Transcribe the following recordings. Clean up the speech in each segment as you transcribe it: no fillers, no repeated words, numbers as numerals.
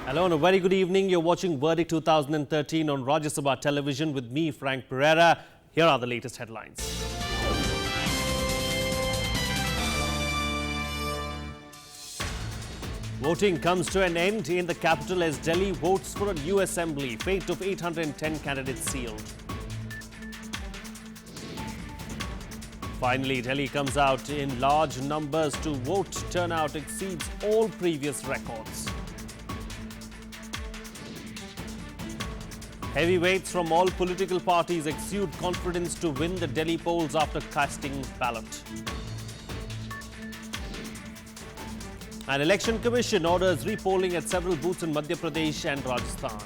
Hello and a very good evening. You're watching Verdict 2013 on Rajya Sabha television with me, Frank Pereira. Here are the latest headlines. Voting comes to an end in the capital as Delhi votes for a new assembly. Fate of 810 candidates sealed. Finally, Delhi comes out in large numbers to vote. Turnout exceeds all previous records. Heavyweights from all political parties exude confidence to win the Delhi polls after casting ballot. An election commission orders repolling at several booths in Madhya Pradesh and Rajasthan.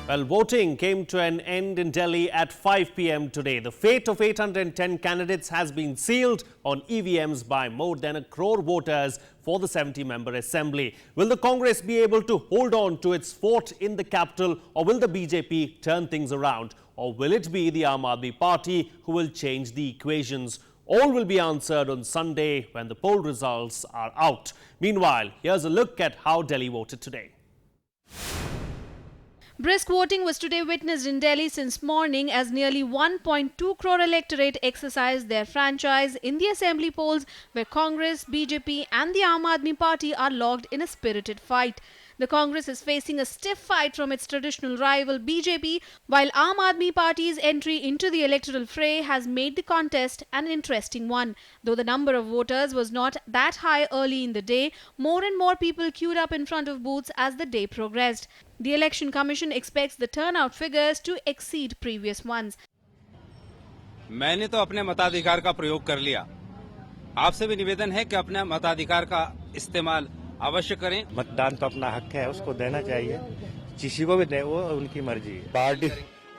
Well, voting came to an end in Delhi at 5 p.m. today. The fate of 810 candidates has been sealed on EVMs by more than 1 crore voters for the 70-member assembly. Will the Congress be able to hold on to its fort in the capital, or will the BJP turn things around? Or will it be the Aam Aadmi Party who will change the equations? All will be answered on Sunday when the poll results are out. Meanwhile, here's a look at how Delhi voted today. Brisk voting was today witnessed in Delhi since morning as nearly 1.2 crore electorate exercised their franchise in the assembly polls where Congress, BJP and the Aam Aadmi Party are locked in a spirited fight. The Congress is facing a stiff fight from its traditional rival BJP, while Aam Aadmi Party's entry into the electoral fray has made the contest an interesting one. Though the number of voters was not that high early in the day, more and more people queued up in front of booths as the day progressed. The Election Commission expects the turnout figures to exceed previous ones. मैंने तो अपने मताधिकार का प्रयोग कर लिया। आपसे भी निवेदन है कि अपने मताधिकार का इस्तेमाल अवश्य करें। मतदान तो अपना हक है, उसको देना चाहिए। किसी को भी दे, वो उनकी मर्जी है।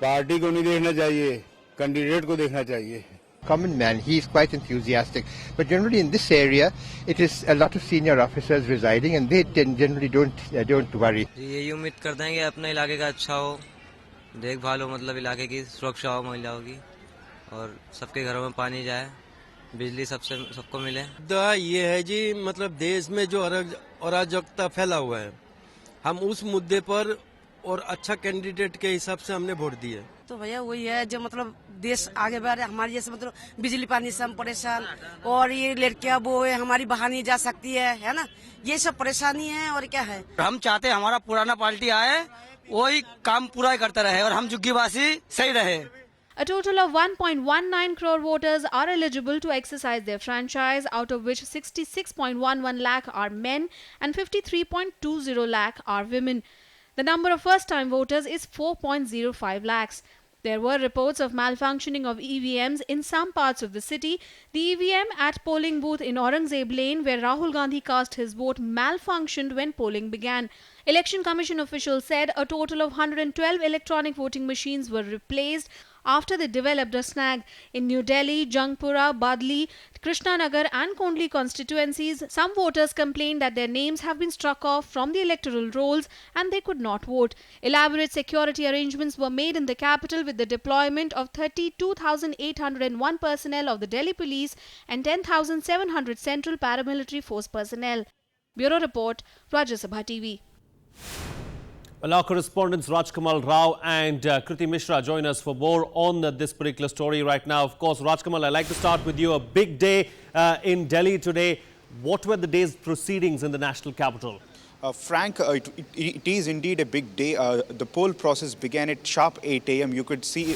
पार्टी को नहीं देखना चाहिए, कैंडिडेट को देखना चाहिए। Common man, he is quite enthusiastic. But generally in this area, it is a lot of senior officers residing and they generally don't worry. यही उम्मीद करते हैं कि अपने इलाके का अच्छा हो, देखभाल हो, मतलब इलाके की सुरक्षा हो महिलाओं की, और सबके घरों में पानी जाए, बिजली सबको मिले। ये है जी, मतलब देश में जो अराजकता फैला हुआ है, हम उस मुद्दे पर और अच्छा कैंडिडेट के हिसाब से हमने वोट दिए। तो भैया वही है जो मतलब देश आगे बढ़ रहा है, हमारी जैसे मतलब बिजली पानी से हम परेशान, और ये लड़कियां वो है हमारी बाहर नहीं जा सकती है ना, ये सब परेशानी है। और क्या है, हम चाहते हैं हमारा पुराना पार्टी आए, वही काम पूरा करता रहे और हम जुग्गीवासी सही रहे। A total of 1.19 crore voters are eligible to exercise their franchise, out of which 66.11 lakh are men and 53.20 lakh are women. The number of first-time voters is 4.05 lakhs. There were reports of malfunctioning of EVMs in some parts of the city. The EVM at polling booth in Aurangzeb Lane, where Rahul Gandhi cast his vote, malfunctioned when polling began. Election Commission officials said a total of 112 electronic voting machines were replaced after they developed a snag. In New Delhi, Jangpura, Badli, Krishnanagar and Kondli constituencies, some voters complained that their names have been struck off from the electoral rolls and they could not vote. Elaborate security arrangements were made in the capital with the deployment of 32,801 personnel of the Delhi Police and 10,700 Central Paramilitary Force personnel. Bureau Report, Rajya Sabha TV. Well, our correspondents Rajkamal Rao and Kriti Mishra join us for more on this particular story right now. Of course, Rajkamal, I'd like to start with you. A big day in Delhi today. What were the day's proceedings in the national capital? Frank, it is indeed a big day. The poll process began at sharp 8 a.m. You could see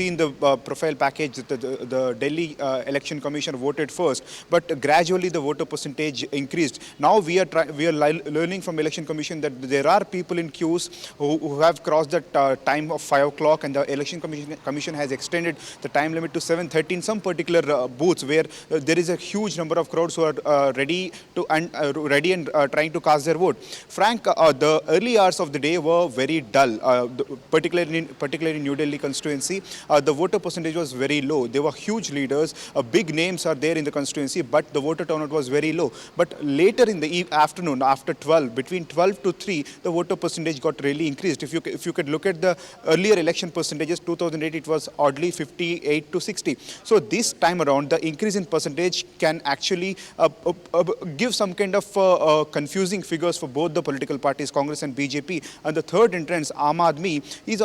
in the profile package that the Delhi Election Commission voted first, but gradually the voter percentage increased. Now we are learning from Election Commission that there are people in queues who have crossed the time of 5 o'clock, and the Election Commission has extended the time limit to 7:30 in some particular booths where there is a huge number of crowds who are ready and trying to cast their their vote. Frank, the early hours of the day were very dull, particularly in New Delhi constituency. The voter percentage was very low. There were huge leaders, big names are there in the constituency, but the voter turnout was very low. But later in the afternoon, after 12, between 12 to 3, the voter percentage got really increased. If you could look at the earlier election percentages, 2008 it was oddly 58 to 60. So this time around, the increase in percentage can actually give some kind of confusing figures for both the political parties, Congress and BJP. And the third entrance, Aam Aadmi, is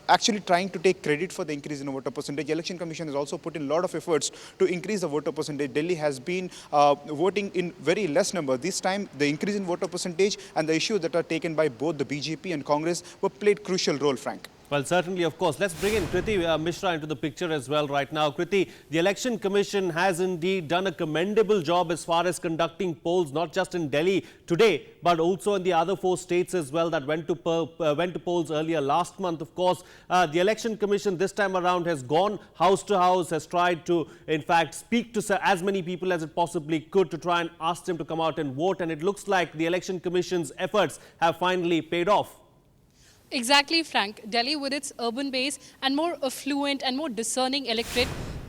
actually trying to take credit for the increase in the voter percentage. Election Commission has also put in a lot of efforts to increase the voter percentage. Delhi has been voting in very less number. This time, the increase in voter percentage and the issues that are taken by both the BJP and Congress were played crucial role, Frank. Well, certainly, of course. Let's bring in Kriti Mishra into the picture as well right now. Kriti, the Election Commission has indeed done a commendable job as far as conducting polls, not just in Delhi today, but also in the other 4 states as well that went to polls earlier last month. Of course, the Election Commission this time around has gone house to house, has tried to, in fact, speak to as many people as it possibly could to try and ask them to come out and vote. And it looks like the Election Commission's efforts have finally paid off. Exactly, Frank. Delhi, with its urban base and more affluent and more discerning electorate,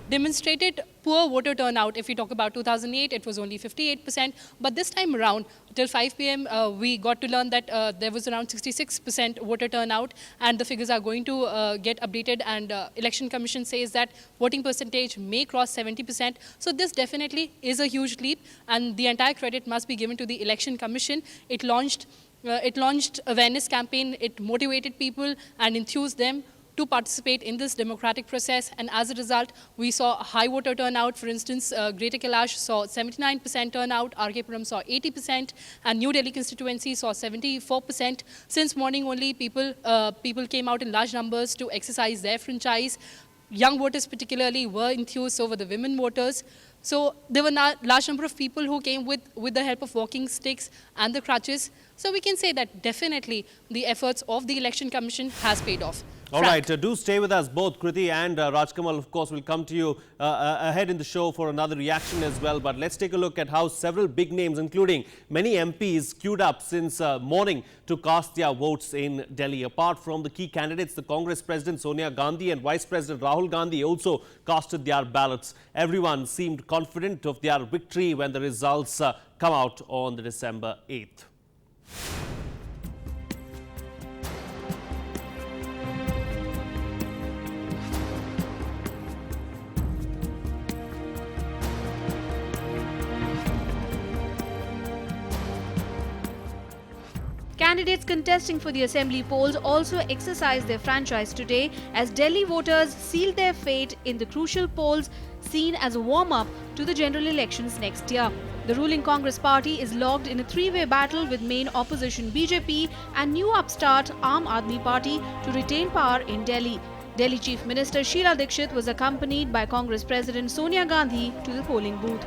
demonstrated poor voter turnout. If we talk about 2008, it was only 58%. But this time around, till 5 p.m., we got to learn that there was around 66% voter turnout, and the figures are going to get updated. And Election Commission says that voting percentage may cross 70%. So this definitely is a huge leap, and the entire credit must be given to the Election Commission. It launched awareness campaign. It motivated people and enthused them to participate in this democratic process, and as a result, we saw a high voter turnout. For instance, Greater Kailash saw 79% turnout, RK Puram saw 80%, and New Delhi constituency saw 74%. Since morning only, people came out in large numbers to exercise their franchise. Young voters particularly were enthused over the women voters. So there were a large number of people who came with the help of walking sticks and the crutches. So we can say that definitely the efforts of the Election Commission has paid off. All right, do stay with us both. Kriti and Rajkamal, of course, will come to you ahead in the show for another reaction as well. But let's take a look at how several big names, including many MPs, queued up since morning to cast their votes in Delhi. Apart from the key candidates, the Congress President Sonia Gandhi and Vice President Rahul Gandhi also casted their ballots. Everyone seemed confident of their victory when the results come out on the December 8th. Candidates contesting for the assembly polls also exercised their franchise today as Delhi voters sealed their fate in the crucial polls seen as a warm-up to the general elections next year. The ruling Congress party is locked in a 3-way battle with main opposition BJP and new upstart Aam Aadmi Party to retain power in Delhi. Delhi Chief Minister Sheila Dikshit was accompanied by Congress President Sonia Gandhi to the polling booth.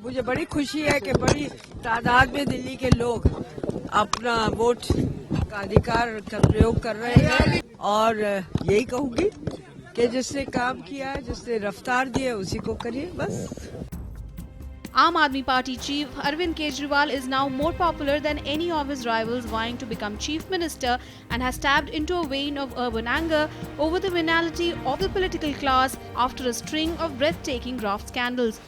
मुझे बड़ी खुशी है कि बड़ी तादाद में दिल्ली के लोग अपना वोट का अधिकार का प्रयोग कर रहे हैं और यही कहूंगी कि जिसने काम किया है, जिसने रफ्तार दी है, उसी को करिए बस। Aam Aadmi Party chief Arvind Kejriwal is now more popular than any of his rivals vying to become chief minister and has tapped into a vein of urban anger over the venality of the political class after a string of breathtaking graft scandals.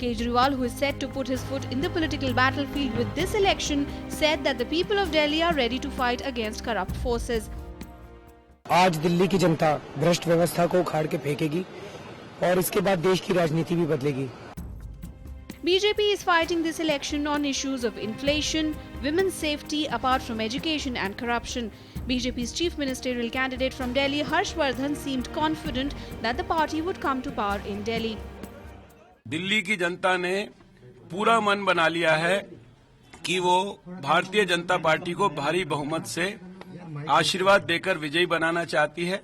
Kejriwal, who is set to put his foot in the political battlefield with this election, said that the people of Delhi are ready to fight against corrupt forces. आज दिल्ली की जनता भ्रष्ट व्यवस्था को उखाड़ के फेंकेगी और इसके बाद देश की राजनीति भी बदलेगी। BJP is fighting this election on issues of inflation, women's safety, apart from education and corruption. BJP's chief ministerial candidate from Delhi, Harshvardhan, seemed confident that the party would come to power in Delhi. Delhi की जनता ने पूरा मन बना लिया है कि वो Bharatiya Janata party को भारी बहुमत से आशीर्वाद देकर विजयी बनाना चाहती है।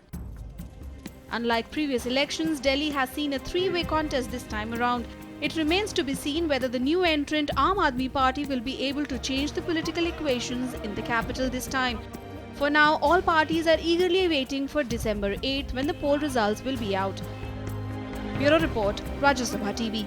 Unlike previous elections, Delhi has seen a 3-way contest this time around. It remains to be seen whether the new entrant Aam Aadmi Party will be able to change the political equations in the capital this time. For now, all parties are eagerly waiting for December 8th when the poll results will be out. Bureau Report, Rajya Sabha TV.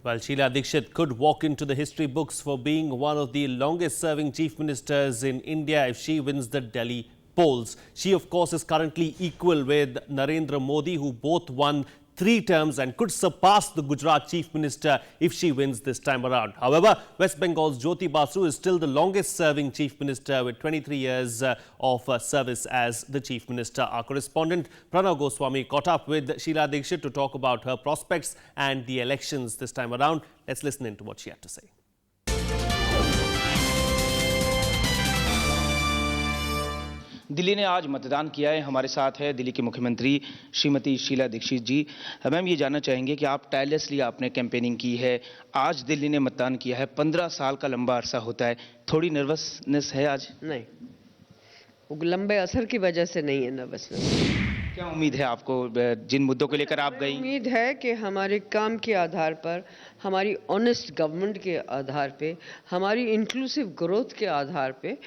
Well, Sheila Dikshit could walk into the history books for being one of the longest-serving chief ministers in India if she wins the Delhi polls. She, of course, is currently equal with Narendra Modi, who both won 3 terms and could surpass the Gujarat chief minister if she wins this time around. However, West Bengal's Jyoti Basu is still the longest-serving chief minister with 23 years of service as the chief minister. Our correspondent Pranav Goswami caught up with Sheila Dikshit to talk about her prospects and the elections this time around. Let's listen in to what she had to say. Delhi ने आज मतदान किया है। हमारे साथ है दिल्ली के मुख्यमंत्री श्रीमती शीला दीक्षित जी। मैम, ये जानना चाहेंगे कि आप टायरलेसली आपने कैंपेनिंग की है, आज दिल्ली ने मतदान किया है, 15 साल का लंबा अरसा होता है, थोड़ी नर्वसनेस है आज? नहीं, वो लंबे असर की वजह से नहीं है नर्वसनेस। क्या उम्मीद है आपको जिन मुद्दों को लेकर आप गई? उम्मीद है कि हमारे काम के आधार पर, हमारी ऑनेस्ट गवर्नमेंट के आधार पे, हमारी इंक्लूसिव ग्रोथ के आधार पे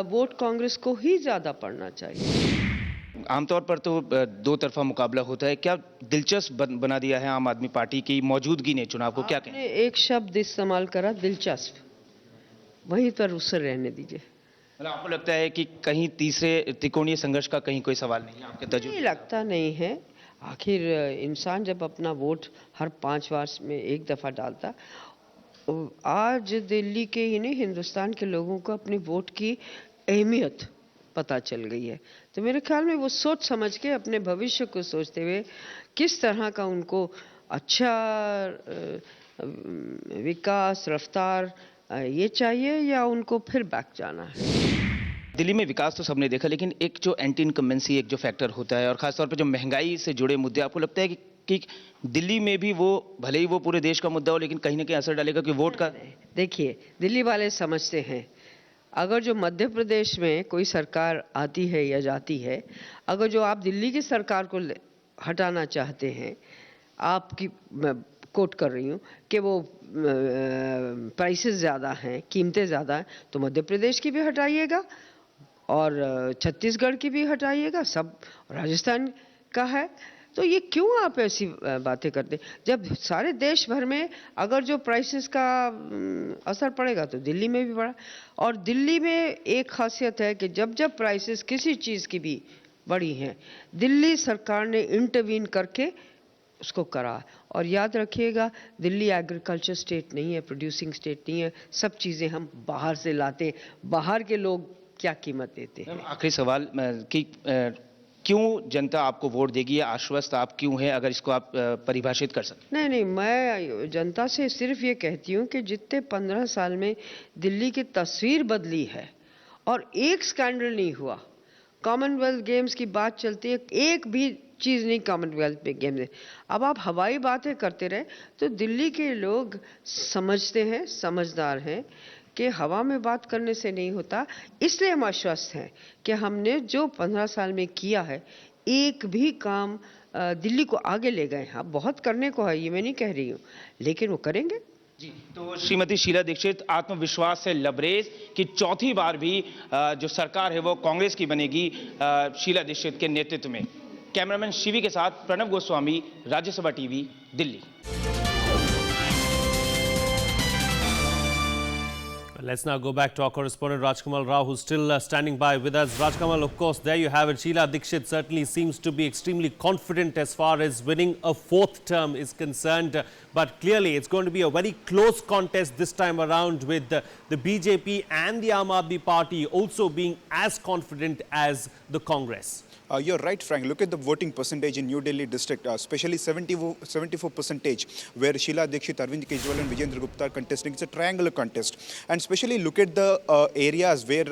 वोट कांग्रेस को ही ज्यादा पड़ना चाहिए। आमतौर पर तो दो तरफा मुकाबला होता है, क्या दिलचस्प बना दिया है आम आदमी पार्टी की मौजूदगी ने चुनाव को? क्या कहें? एक शब्द इस्तेमाल करा, दिलचस्प, वहीं पर उससे रहने दीजिए। मतलब आपको लगता है कि कहीं तीसरे त्रिकोणीय संघर्ष का कहीं कोई सवाल नहीं है आपके तजुर्बे? नहीं लगता नहीं है। आखिर इंसान जब अपना वोट हर 5 वर्ष में एक दफा डालता, आज दिल्ली के ही नहीं हिंदुस्तान के लोगों को अपने वोट की अहमियत पता चल गई है। तो मेरे ख्याल में वो सोच समझ के अपने भविष्य को सोचते हुए किस तरह का उनको अच्छा विकास रफ्तार ये चाहिए या उनको फिर बैक जाना है। दिल्ली में विकास तो सबने देखा, लेकिन एक जो एंटी इनकम्बेंसी एक जो फैक्टर होता है और खासतौर पर जो महंगाई से जुड़े मुद्दे, आपको लगता है कि दिल्ली में भी वो भले ही वो पूरे देश का मुद्दा हो लेकिन कहीं ना कहीं असर डालेगा कि वोट का? देखिए, दिल्ली वाले समझते हैं अगर जो मध्य प्रदेश में कोई सरकार आती है या जाती है, अगर जो आप दिल्ली की सरकार को हटाना चाहते हैं, आपकी मैं कोट कर रही हूँ कि वो प्राइसेस ज़्यादा हैं, कीमतें ज़्यादा हैं, तो मध्य प्रदेश की भी हटाइएगा और छत्तीसगढ़ की भी हटाइएगा, सब राजस्थान का है। तो ये क्यों आप ऐसी बातें करते? जब सारे देश भर में अगर जो प्राइसेस का असर पड़ेगा तो दिल्ली में भी पड़ा। और दिल्ली में एक खासियत है कि जब जब प्राइसेस किसी चीज़ की भी बढ़ी हैं, दिल्ली सरकार ने इंटरवीन करके उसको करा। और याद रखिएगा, दिल्ली एग्रीकल्चर स्टेट नहीं है, प्रोड्यूसिंग स्टेट नहीं है, सब चीज़ें हम बाहर से लाते हैं। बाहर के लोग क्या कीमत देते हैं? आखिरी सवाल कि क्यों जनता आपको वोट देगी या आश्वस्त आप क्यों हैं, अगर इसको आप परिभाषित कर सकते? नहीं, मैं जनता से सिर्फ ये कहती हूँ कि जितने 15 साल में दिल्ली की तस्वीर बदली है और एक स्कैंडल नहीं हुआ। कॉमनवेल्थ गेम्स की बात चलती है, एक भी चीज़ नहीं कॉमनवेल्थ गेम में। अब आप हवाई बातें करते रहे तो दिल्ली के लोग समझते हैं, समझदार हैं कि हवा में बात करने से नहीं होता। इसलिए हम आश्वस्त हैं कि हमने जो 15 साल में किया है, एक भी काम दिल्ली को आगे ले गए। हाँ, बहुत करने को है, ये मैं नहीं कह रही हूँ, लेकिन वो करेंगे। जी, तो श्रीमती शीला दीक्षित आत्मविश्वास से लबरेज कि चौथी बार भी जो सरकार है वो कांग्रेस की बनेगी शीला दीक्षित के नेतृत्व में। कैमरामैन शिवी के साथ Pranav Goswami, Rajya Sabha TV, Delhi. Let's now go back to our correspondent Rajkamal Rao, who's still standing by with us. Rajkamal, of course, there you have it. Sheila Dikshit certainly seems to be extremely confident as far as winning a 4th term is concerned. But clearly, it's going to be a very close contest this time around, with the BJP and the Aam Aadmi Party also being as confident as the Congress. You're right, Frank. Look at the voting percentage in New Delhi district, especially 74%, where Sheila Dikshit, Arvind Kejriwal and Vijayendra Gupta are contesting. It's a triangular contest. And especially look at the areas where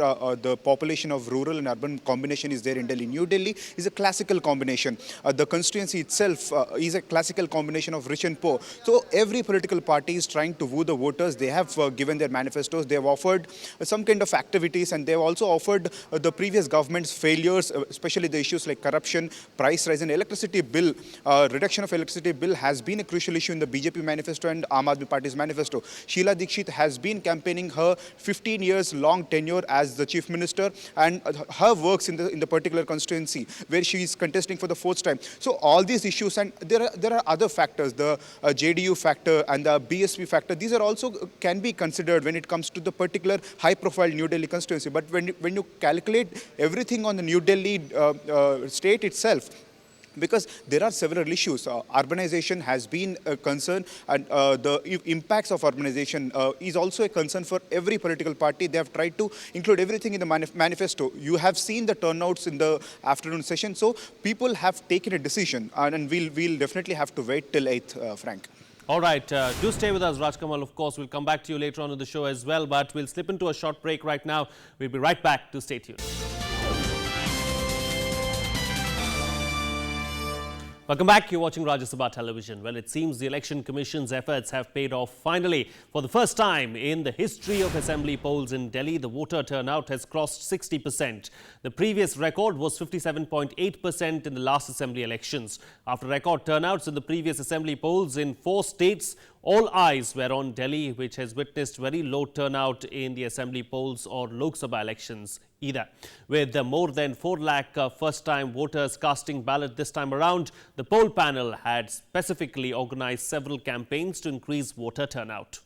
the population of rural and urban combination is there in Delhi. New Delhi is a classical combination. The constituency itself is a classical combination of rich and poor. So every political party is trying to woo the voters. They have given their manifestos. They have offered some kind of activities, and they have also offered the previous government's failures, especially the issues like corruption, price rise, and electricity bill. Reduction of electricity bill has been a crucial issue in the BJP manifesto and Aam Aadmi Party's manifesto. Sheila Dikshit has been campaigning her 15 years long tenure as the chief minister, and her works in the particular constituency where she is contesting for the 4th time. So all these issues, and there are other factors. The IDU factor and the BSP factor, these are also can be considered when it comes to the particular high-profile New Delhi constituency. But when you calculate everything on the New Delhi state itself, because there are several issues. Urbanization has been a concern, and the impacts of urbanization is also a concern for every political party. They have tried to include everything in the manifesto. You have seen the turnouts in the afternoon session, so people have taken a decision, and we'll definitely have to wait till 8th, Frank. All right, do stay with us, Rajkamal. Of course, we'll come back to you later on in the show as well, but we'll slip into a short break right now. We'll be right back. To stay tuned. Welcome back. You're watching Rajya Sabha Television. Well, it seems the Election Commission's efforts have paid off finally. For the first time in the history of assembly polls in Delhi, the voter turnout has crossed 60%. The previous record was 57.8% in the last assembly elections. After record turnouts in the previous assembly polls in 4 states, all eyes were on Delhi, which has witnessed very low turnout in the assembly polls or Lok Sabha elections either. With more than 4 lakh first-time voters casting ballot this time around, the poll panel had specifically organized several campaigns to increase voter turnout.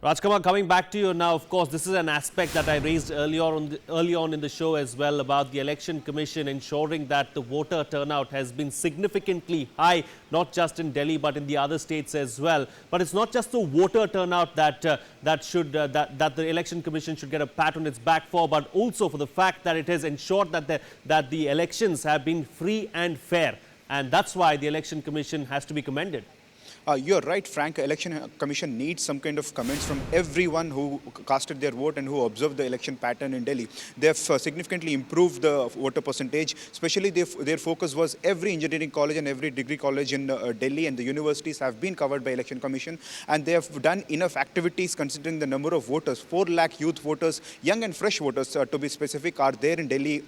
Rajkamal, coming back to you now, of course, this is an aspect that I raised early on in the show as well about the Election Commission ensuring that the voter turnout has been significantly high, not just in Delhi but in the other states as well. But it's not just the voter turnout that the Election Commission should get a pat on its back for, but also for the fact that it has ensured that the elections have been free and fair, and that's why the Election Commission has to be commended. You're right, Frank. Election Commission needs some kind of comments from everyone who casted their vote and who observed the election pattern in Delhi. They have significantly improved the voter percentage. Especially their focus was every engineering college and every degree college in Delhi, and the universities have been covered by Election Commission. And they have done enough activities considering the number of voters. 4 lakh youth voters, young and fresh voters to be specific, are there in Delhi,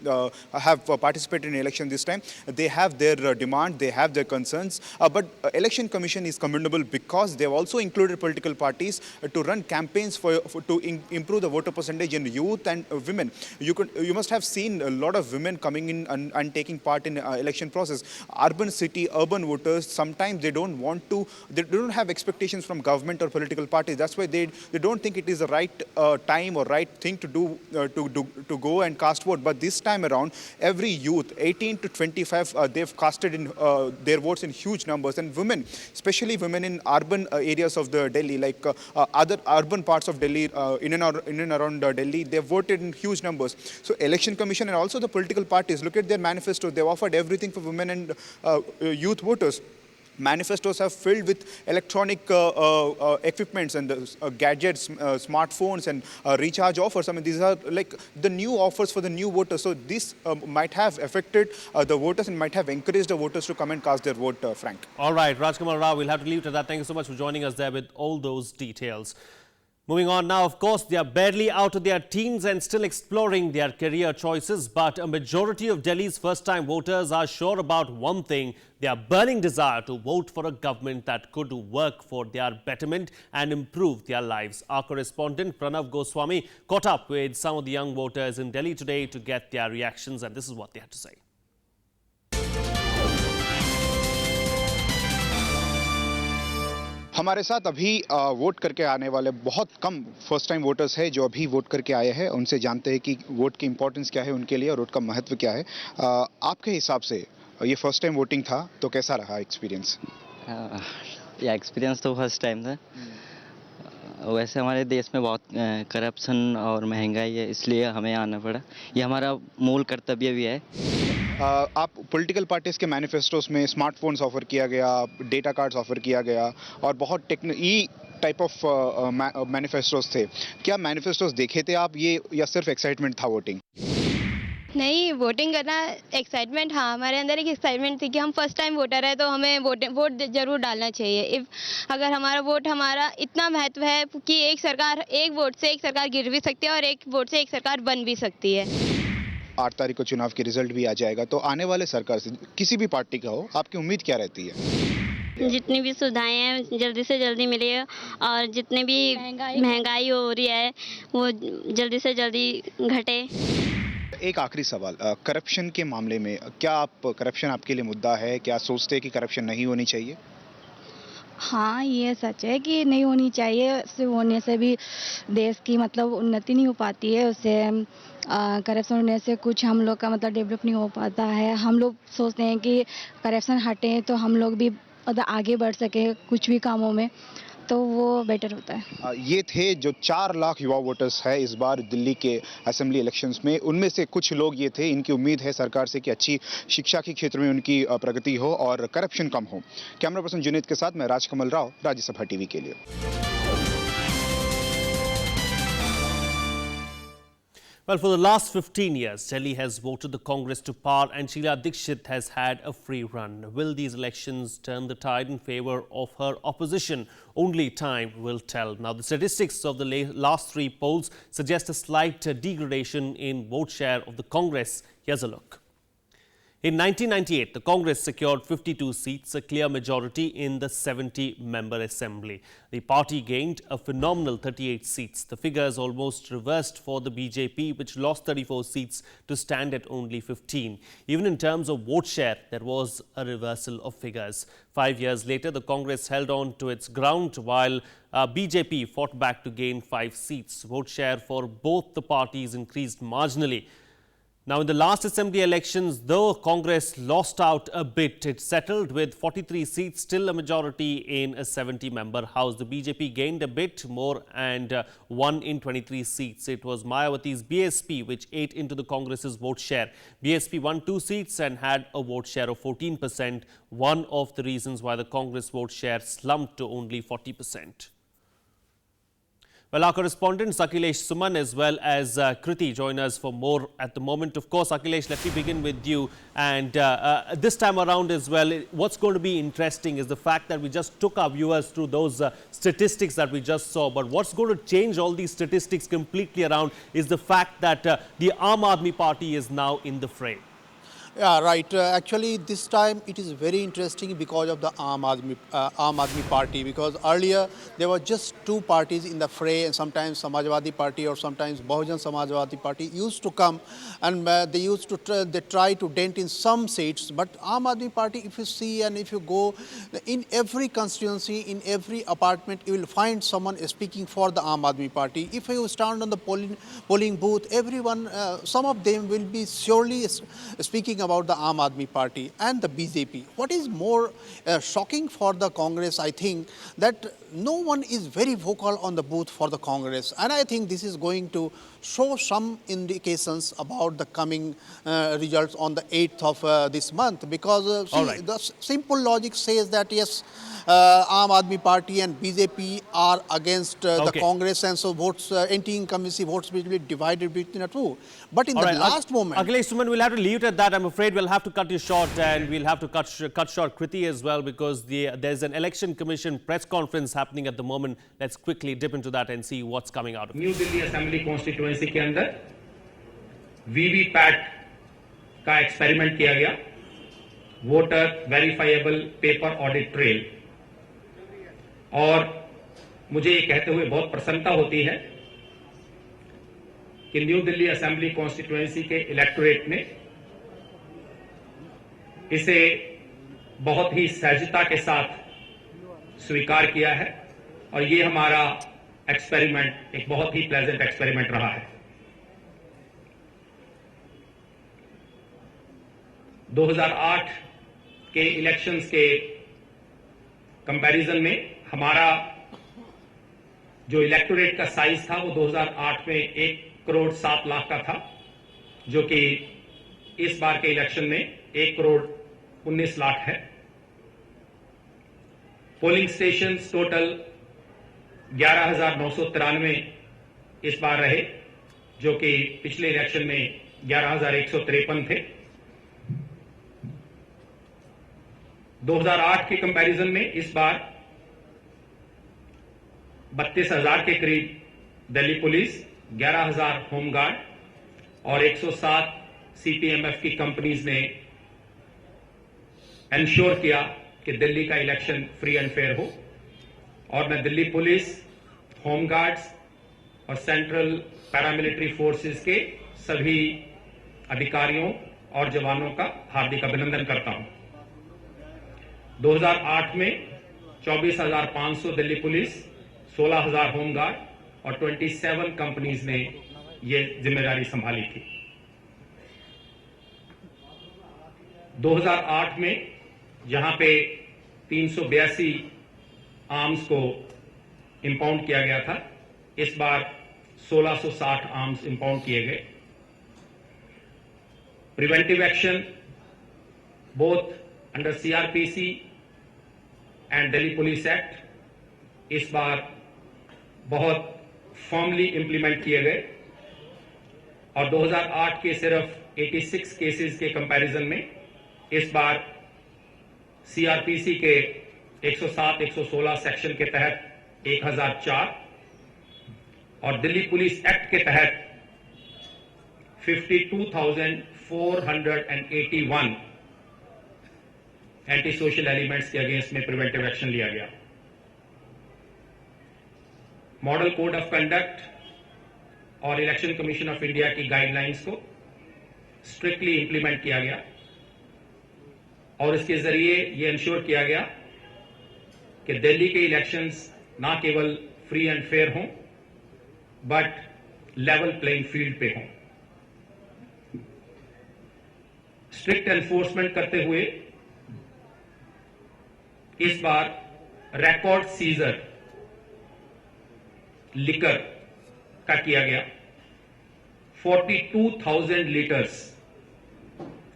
have participated in election this time. They have their demand, they have their concerns. But Election Commission is commendable because they have also included political parties to run campaigns to improve the voter percentage in youth and women. You must have seen a lot of women coming in and taking part in election process. Urban voters, sometimes they don't have expectations from government or political parties. That's why they don't think it is the right time or right thing to do to go and cast vote. But this time around, every youth 18 to 25 they've casted in their votes in huge numbers, and women, especially women in urban areas of the Delhi, like other urban parts of Delhi, in and around Delhi, they voted in huge numbers. So Election Commission and also the political parties, look at their manifesto. They've offered everything for women and youth voters. Manifestos have filled with electronic equipments and gadgets, smartphones and recharge offers. I mean, these are like the new offers for the new voters. So this might have affected the voters and might have encouraged the voters to come and cast their vote, Frank. All right, Rajkamal Rao, we'll have to leave it at that. Thank you so much for joining us there with all those details. Moving on now, of course, they are barely out of their teens and still exploring their career choices. But a majority of Delhi's first-time voters are sure about one thing: their burning desire to vote for a government that could work for their betterment and improve their lives. Our correspondent Pranav Goswami caught up with some of the young voters in Delhi today to get their reactions, and this is what they had to say. हमारे साथ अभी vote करके आने वाले बहुत come first time voters हैं जो अभी वोट करके आए हैं। उनसे जानते हैं कि वोट की इंपॉर्टेंस क्या है उनके लिए और वोट का महत्व क्या है। आपके हिसाब से ये फर्स्ट टाइम वोटिंग था तो कैसा रहा एक्सपीरियंस? या एक्सपीरियंस तो फर्स्ट टाइम था। वैसे हमारे देश में बहुत करप्शन और महंगाई है, इसलिए हमें आना पड़ा। ये हमारा मूल कर्तव्य भी है। आप पॉलिटिकल पार्टीज के मैनिफेस्टोस में स्मार्टफोन्स ऑफर किया गया, डेटा कार्ड्स ऑफर किया गया और बहुत टाइप ऑफ मैनिफेस्टोस थे। क्या मैनिफेस्टोस देखे थे आप ये, या सिर्फ एक्साइटमेंट था वोटिंग? नहीं, वोटिंग करना एक्साइटमेंट, हाँ हमारे अंदर एक एक्साइटमेंट थी कि हम फर्स्ट टाइम वोटर है तो हमें वोट जरूर डालना चाहिए। अगर हमारा वोट हमारा इतना महत्व है कि एक वोट से एक सरकार गिर भी सकती है और एक वोट से एक सरकार बन भी सकती है। 8 तारीख को चुनाव के रिजल्ट भी आ जाएगा, तो आने वाले सरकार से किसी भी पार्टी का हो, आपकी उम्मीद क्या रहती है? जितनी भी सुविधाएं हैं जल्दी से जल्दी मिले और जितने भी महंगाई हो रही है वो जल्दी से जल्दी घटे। एक आखिरी सवाल, करप्शन के मामले में क्या आप करप्शन आपके लिए मुद्दा है? क्या सोचते हैं कि करप्शन नहीं होनी चाहिए? हाँ, ये सच है कि नहीं होनी चाहिए। इससे होने से भी देश की मतलब उन्नति नहीं हो पाती है। उससे करप्शन होने से कुछ हम लोग का मतलब डेवलप नहीं हो पाता है। हम लोग सोचते हैं कि करप्शन हटे तो हम लोग भी मतलब आगे बढ़ सके कुछ भी कामों में, तो वो बेटर होता है। ये थे जो 4 लाख युवा वोटर्स हैं इस बार दिल्ली के असेंबली इलेक्शंस में। उनमें से कुछ लोग ये थे, इनकी उम्मीद है सरकार से कि अच्छी शिक्षा के क्षेत्र में उनकी प्रगति हो और करप्शन कम हो। कैमरा पर्सन जुनेद के साथ मैं राजकमल राव, राज्यसभा टीवी के लिए। Well, for the last 15 years, Delhi has voted the Congress to power and Sheila Dikshit has had a free run. Will these elections turn the tide in favour of her opposition? Only time will tell. Now, the statistics of the last 3 polls suggest a slight degradation in vote share of the Congress. Here's a look. In 1998, the Congress secured 52 seats, a clear majority in the 70-member assembly. The party gained a phenomenal 38 seats. The figures almost reversed for the BJP, which lost 34 seats to stand at only 15. Even in terms of vote share, there was a reversal of figures. 5 years later, the Congress held on to its ground while BJP fought back to gain 5 seats. Vote share for both the parties increased marginally. Now, in the last assembly elections, though Congress lost out a bit, it settled with 43 seats, still a majority in a 70-member house. The BJP gained a bit more and won in 23 seats. It was Mayawati's BSP which ate into the Congress's vote share. BSP won 2 seats and had a vote share of 14%, one of the reasons why the Congress vote share slumped to only 40%. Well, our correspondents Akhilesh Suman as well as Kriti join us for more at the moment. Of course, Akhilesh, let me begin with you. And this time around as well, what's going to be interesting is the fact that we just took our viewers through those statistics that we just saw. But what's going to change all these statistics completely around is the fact that the Aam Aadmi Party is now in the fray. Yeah, right. Actually, this time it is very interesting because of the Aam Aadmi Party, because earlier there were just 2 parties in the fray, and sometimes Samajwadi Party or sometimes Bahujan Samajwadi Party used to come and they try to dent in some seats. But Aam Aadmi Party, if you see and if you go in every constituency, in every apartment, you will find someone speaking for the Aam Aadmi Party. If you stand on the polling booth, everyone, some of them will be surely speaking about the Aam Aadmi Party and the BJP. What is more shocking for the Congress, I think, that no one is very vocal on the booth for the Congress. And I think this is going to show some indications about the coming results on the 8th of this month. Because the simple logic says that, yes, Aam Aadmi Party and BJP are against the Congress, and so votes, anti-incumbency votes will be divided between the two. But in the last moment... Akhilesh Suman, we'll have to leave it at that. I'm afraid we'll have to cut you short, and we'll have to cut short Kriti as well, because there's an election commission press conference happening at the moment. Let's quickly dip into that and see what's coming out of it. New Delhi assembly constituency के अंदर VVPAT का experiment किया गया, voter verifiable paper audit trail. और मुझे ये कहते हुए बहुत प्रसन्नता होती है कि न्यू दिल्ली असेंबली कॉन्स्टिट्यूएंसी के इलेक्टोरेट ने इसे बहुत ही सहजता के साथ स्वीकार किया है, और ये हमारा एक्सपेरिमेंट एक बहुत ही प्लेजेंट एक्सपेरिमेंट रहा है। 2008 के इलेक्शंस के कंपैरिजन में हमारा जो इलेक्टोरेट का साइज था वो 2008 में 1 करोड़ 7 लाख का था, जो कि इस बार के इलेक्शन में 1 करोड़ 19 लाख है। पोलिंग स्टेशंस टोटल 11,993 इस बार रहे, जो कि पिछले इलेक्शन में 11,153 थे। 2008 के कंपैरिजन में इस बार 32,000 के करीब दिल्ली पुलिस, 11,000 होमगार्ड और 107 सीपीएमएफ की कंपनीज ने एंश्योर किया कि दिल्ली का इलेक्शन फ्री एंड फेयर हो। और मैं दिल्ली पुलिस, होमगार्ड्स और सेंट्रल पैरामिलिट्री फोर्सेस के सभी अधिकारियों और जवानों का हार्दिक अभिनंदन करता हूं। 2008 में 24,500 दिल्ली पुलिस, 16,000 होमगार्ड और 27 कंपनीज ने ये जिम्मेदारी संभाली थी। 2008 में जहां पे 382 आर्म्स को इंपाउंड किया गया था, इस बार 1660 आर्म्स इंपाउंड किए गए। Preventive action both under CrPC and Delhi police act इस बार बहुत फॉर्मली इंप्लीमेंट किए गए और 2008 के सिर्फ 86 केसेस के कंपैरिजन में इस बार सीआरपीसी के 107, 116 सेक्शन के तहत 1004 और दिल्ली पुलिस एक्ट के तहत 52,481 एंटी सोशल एलिमेंट्स के अगेंस्ट में प्रिवेंटिव एक्शन लिया गया। मॉडल कोड ऑफ कंडक्ट और इलेक्शन कमीशन ऑफ इंडिया की गाइडलाइंस को स्ट्रिक्टली इंप्लीमेंट किया गया और इसके जरिए यह इंश्योर किया गया कि दिल्ली के इलेक्शंस ना केवल फ्री एंड फेयर हों बट लेवल प्लेइंग फील्ड पे हों। स्ट्रिक्ट एनफोर्समेंट करते हुए इस बार रिकॉर्ड सीजर लिकर का किया गया। 42,000 लीटर्स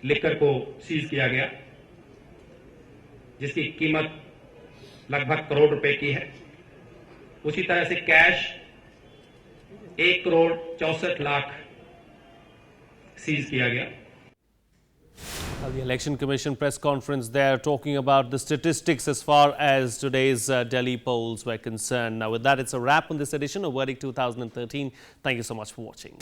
लिकर को सीज किया गया जिसकी कीमत लगभग करोड़ रुपए की है। उसी तरह से कैश 1,64,00,000 सीज किया गया। The Election Commission press conference there talking about the statistics as far as today's Delhi polls were concerned. Now with that, it's a wrap on this edition of Verdict 2013. Thank you so much for watching.